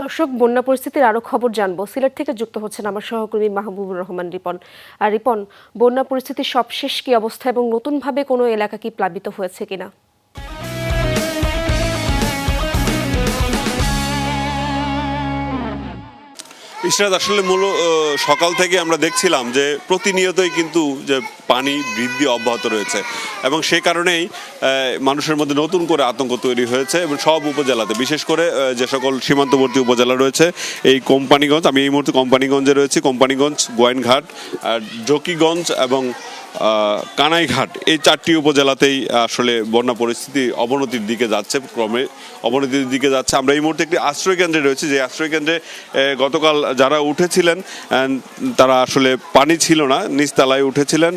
দর্শক, বন্যা পরিস্থিতির আরো খবর জানবো। সিলেট থেকে যুক্ত হচ্ছেন আমার সহকর্মী মাহবুবুর রহমান রিপন। আর রিপন, বন্যা পরিস্থিতির সবশেষ কি অবস্থা এবং নতুনভাবে কোনো এলাকা কি প্লাবিত হয়েছে কিনা? ইশরাত, আসলে সকাল থেকে আমরা দেখছিলাম যে প্রতিনিয়তই কিন্তু যে পানি বৃদ্ধি অব্যাহত রয়েছে এবং সেই কারণেই মানুষের মধ্যে নতুন করে আতঙ্ক তৈরি হয়েছে এবং সব উপজেলাতে, বিশেষ করে যে সকল সীমান্তবর্তী উপজেলা রয়েছে, এই কোম্পানিগঞ্জ, আমি এই মুহূর্তে কোম্পানিগঞ্জে রয়েছি, কোম্পানিগঞ্জ, গোয়াইনঘাট, জকিগঞ্জ এবং কানাইঘাট, এই 4টি উপজেলাতেই আসলে বন্যা পরিস্থিতি অবনতির দিকে যাচ্ছে, ক্রমে অবনতির দিকে যাচ্ছে। আমরা এই মুহূর্তে একটি আশ্রয় কেন্দ্রে রয়েছি, যে আশ্রয় কেন্দ্রে গতকাল যারা উঠেছিলেন তারা আসলে পানি ছিল না, নিচতলায় উঠেছিলেন।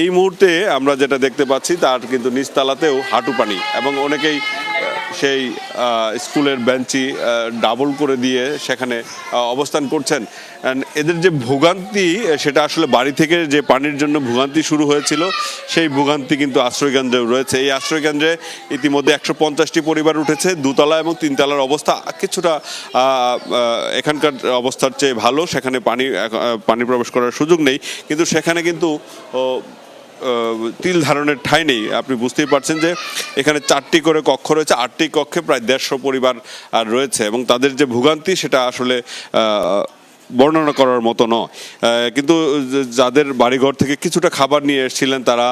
এই মুহূর্তে আমরা যেটা দেখতে পাচ্ছি তার কিন্তু নিচতলাতেও হাঁটু পানি, এবং অনেকেই সেই স্কুলের বেঞ্চি ডাবল করে দিয়ে সেখানে অবস্থান করছেন। এদের যে ভোগান্তি, সেটা আসলে বাড়ি থেকে যে পানির জন্য ভোগান্তি শুরু হয়েছিল, সেই ভোগান্তি কিন্তু আশ্রয়কেন্দ্রেও রয়েছে। এই আশ্রয়কেন্দ্রে ইতিমধ্যে 150টি পরিবার উঠেছে। 2তলা এবং 3তলার অবস্থা কিছুটা এখানকার অবস্থার চেয়ে ভালো, সেখানে পানি প্রবেশ করার সুযোগ নেই, কিন্তু সেখানে কিন্তু তিল ধারণের ঠাঁই নেই। আপনি বুঝতেই পারছেন যে এখানে 4টি করে কক্ষ রয়েছে, 8টি কক্ষে প্রায় 150 পরিবার রয়েছে, এবং তাদের যে ভোগান্তি সেটা আসলে বর্ণনা করার মতো নয়। কিন্তু যাদের বাড়িঘর থেকে কিছুটা খাবার নিয়ে এসেছিলেন, তারা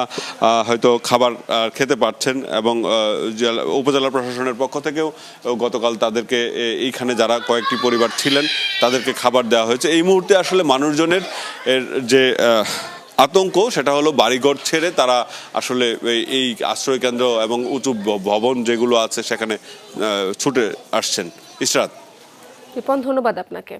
হয়তো খাবার খেতে পারছেন, এবং উপজেলা প্রশাসনের পক্ষ থেকেও গতকাল তাদেরকে, এইখানে যারা কয়েকটি পরিবার ছিলেন তাদেরকে খাবার দেওয়া হয়েছে। এই মুহূর্তে আসলে মানুষজনের যে আতঙ্ক, সেটা হলো বাড়িঘর ছেড়ে তারা আসলে এই আশ্রয়কেন্দ্র এবং উঁচু ভবন যেগুলো আছে সেখানে ছুটে আসছেন। ইশরাত। রিপন, ধন্যবাদ আপনাকে।